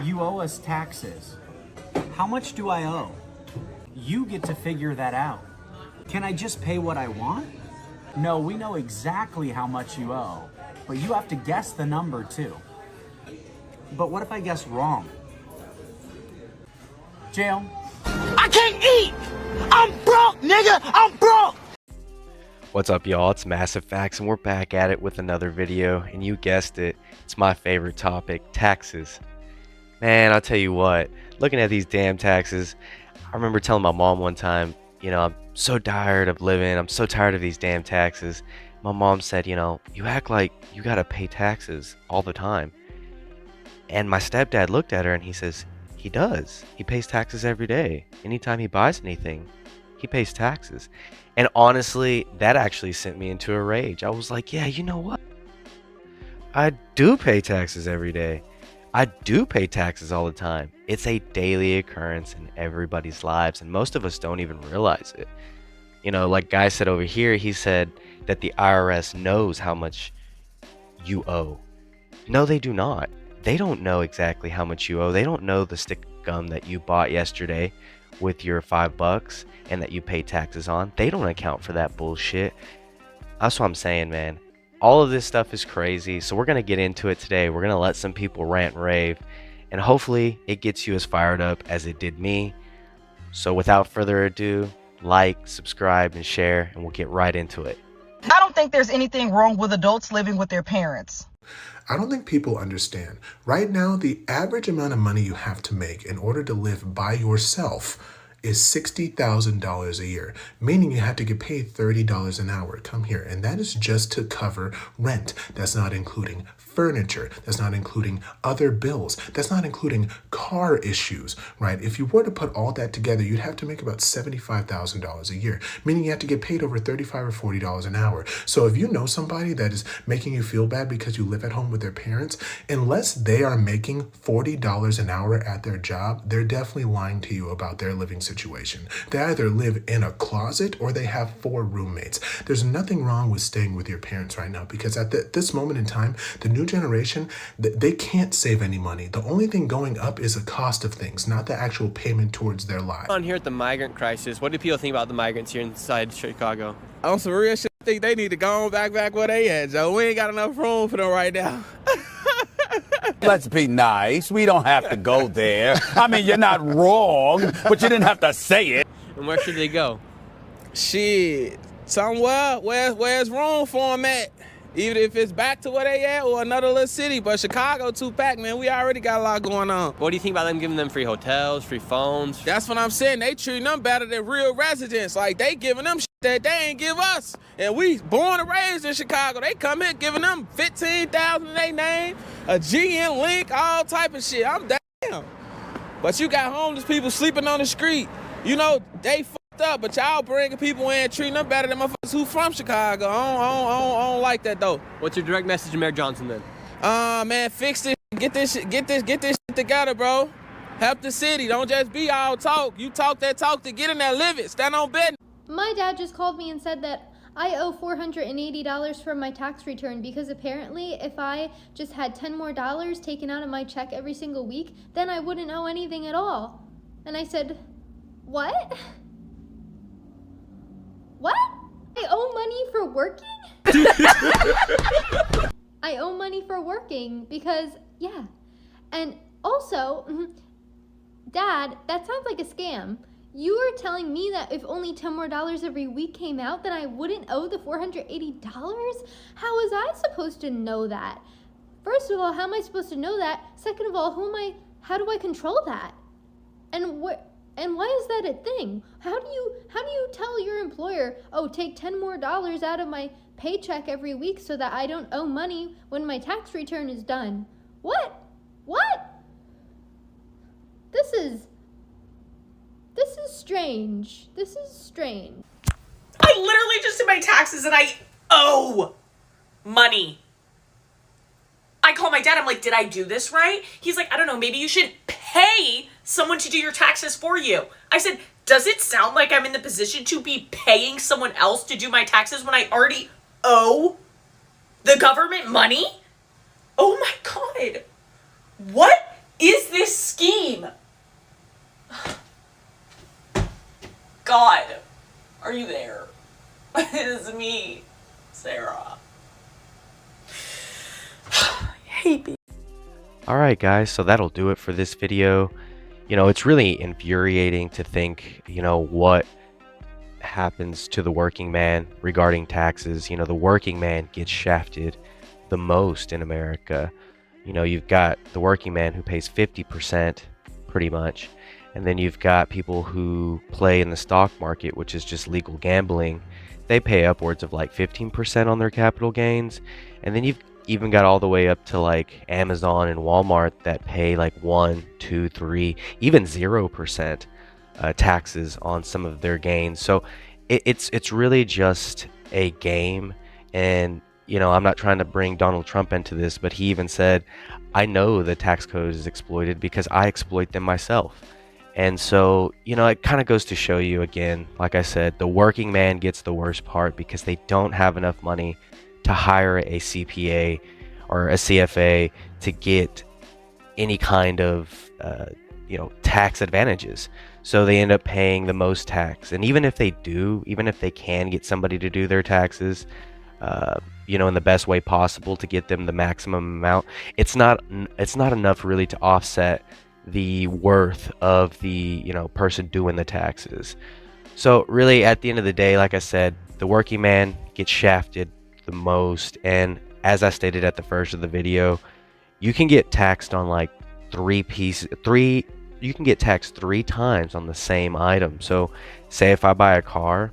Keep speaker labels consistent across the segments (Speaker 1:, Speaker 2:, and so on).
Speaker 1: You owe us taxes. How much do I owe? You get to figure that out. Can I just pay what I want? No, we know exactly how much you owe, but you have to guess the number too. But what if I guess wrong? Jail.
Speaker 2: I can't eat! I'm broke, nigga! I'm broke!
Speaker 3: What's up, y'all? It's Massive Facts, and we're back at it with another video. And you guessed it, it's my favorite topic, taxes. Man, I'll tell you what, looking at these damn taxes, I remember telling my mom one time, you know, I'm so tired of living, I'm so tired of these damn taxes. My mom said, you know, you act like you gotta pay taxes all the time. And my stepdad looked at her and he says, he does. He pays taxes every day. Anytime he buys anything, he pays taxes. And honestly, that actually sent me into a rage. I was like, yeah, you know what? I do pay taxes every day. I do pay taxes all the time. It's a daily occurrence in everybody's lives, and most of us don't even realize it. You know, like Guy said over here, he said that the IRS knows how much you owe. No, they do not. They don't know exactly how much you owe. They don't know the stick of gum that you bought yesterday with your $5 and that you pay taxes on. They don't account for that bullshit. That's what I'm saying, man. All of this stuff is crazy, so we're going to get into it today. We're going to let some people rant and rave, and hopefully it gets you as fired up as it did me. So without further ado, like, subscribe, and share, and we'll get right into it.
Speaker 2: I don't think there's anything wrong with adults living with their parents.
Speaker 4: I don't think people understand. Right now, the average amount of money you have to make in order to live by yourself is $60,000 a year, meaning you have to get paid $30 an hour. Come here. And that is just to cover rent. That's not including furniture. That's not including other bills. That's not including car issues, right? If you were to put all that together, you'd have to make about $75,000 a year, meaning you have to get paid over $35 or $40 an hour. So if you know somebody that is making you feel bad because you live at home with their parents, unless they are making $40 an hour at their job, they're definitely lying to you about their living situation. They either live in a closet or they have 4 roommates. There's nothing wrong with staying with your parents right now, because at this moment in time, the new generation, they can't save any money. The only thing going up is the cost of things, not the actual payment towards their lives.
Speaker 5: On here at the migrant crisis, what do people think about the migrants here inside Chicago?
Speaker 6: On some real shit, I think they need to go on back where they at, Joe. We ain't got enough room for them right now.
Speaker 7: Let's be nice. We don't have to go there. I mean, you're not wrong, but you didn't have to say it.
Speaker 5: And where should they go?
Speaker 6: Shit, somewhere where's room for them at. Even if it's back to where they at or another little city. But Chicago too packed, man. We already got a lot going on.
Speaker 5: What do you think about them giving them free hotels, free phones?
Speaker 6: That's what I'm saying. They treating them better than real residents. Like, they giving them shit that they ain't give us. And we born and raised in Chicago. They come here giving them $15,000 in their name, a GN link, all type of shit. I'm damn. But you got homeless people sleeping on the street. You know, they fucked up, but y'all bringing people in, treating them better than motherfuckers who from Chicago. I don't like that, though.
Speaker 5: What's your direct message to Mayor Johnson, then?
Speaker 6: Man, fix this. Get this shit together, bro. Help the city. Don't just be all talk. You talk that talk to get in there, live it. Stand on business.
Speaker 8: My dad just called me and said that I owe $480 from my tax return because apparently if I just had $10 more taken out of my check every single week, then I wouldn't owe anything at all. And I said, what? What? I owe money for working? I owe money for working because, yeah. And also, Dad, that sounds like a scam. You are telling me that if only $10 more every week came out, then I wouldn't owe the $480? How was I supposed to know that? First of all, how am I supposed to know that? Second of all, how do I control that? And why is that a thing? How do you tell your employer, oh, take $10 more out of my paycheck every week so that I don't owe money when my tax return is done? What? This is strange. This is strange.
Speaker 9: I literally just did my taxes and I owe money. I call my dad. I'm like, did I do this right? He's like, I don't know. Maybe you should pay someone to do your taxes for you. I said, does it sound like I'm in the position to be paying someone else to do my taxes when I already owe the government money? Oh my God. What is this scheme? God, are you there? It is me, Sarah. Hey, baby.
Speaker 3: Alright guys, so that'll do it for this video. You know, it's really infuriating to think, you know, what happens to the working man regarding taxes. You know, the working man gets shafted the most in America. You know, you've got the working man who pays 50% pretty much, and then you've got people who play in the stock market, which is just legal gambling. They pay upwards of like 15% on their capital gains, and then you've even got all the way up to like Amazon and Walmart that pay like 1, 2, 3, even 0% taxes on some of their gains. So it's really just a game. And you know, I'm not trying to bring Donald Trump into this, but he even said, I know the tax code is exploited because I exploit them myself. And so, you know, it kind of goes to show you again, like I said, the working man gets the worst part because they don't have enough money to hire a CPA or a CFA to get any kind of, you know, tax advantages. So they end up paying the most tax. And even if they do, even if they can get somebody to do their taxes, you know, in the best way possible to get them the maximum amount, it's not enough really to offset the worth of the, you know, person doing the taxes. So really, at the end of the day, like I said, the working man gets shafted the most. And as I stated at the first of the video, you can get taxed on like you can get taxed 3 times on the same item. So say if I buy a car,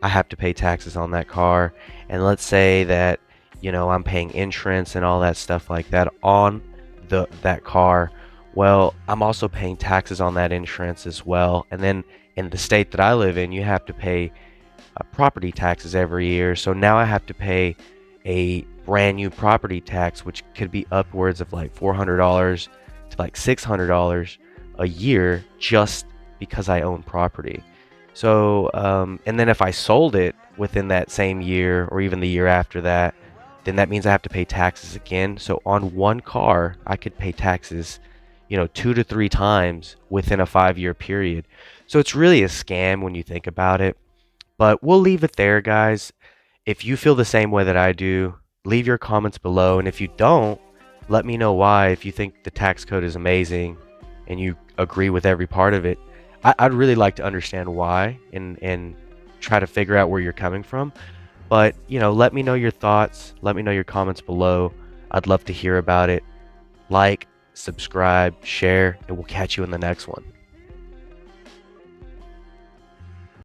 Speaker 3: I have to pay taxes on that car, and let's say that, you know, I'm paying insurance and all that stuff like that on that car. Well, I'm also paying taxes on that insurance as well. And then in the state that I live in, you have to pay property taxes every year. So now I have to pay a brand new property tax, which could be upwards of like $400 to like $600 a year just because I own property. So, and then if I sold it within that same year or even the year after that, then that means I have to pay taxes again. So on one car, I could pay taxes, you know, 2 to 3 times within a 5-year period. So it's really a scam when you think about it. But we'll leave it there, guys. If you feel the same way that I do, leave your comments below. And if you don't, let me know why. If you think the tax code is amazing and you agree with every part of it, I'd really like to understand why and try to figure out where you're coming from. But, you know, let me know your thoughts. Let me know your comments below. I'd love to hear about it. Like, subscribe, share, and we'll catch you in the next one.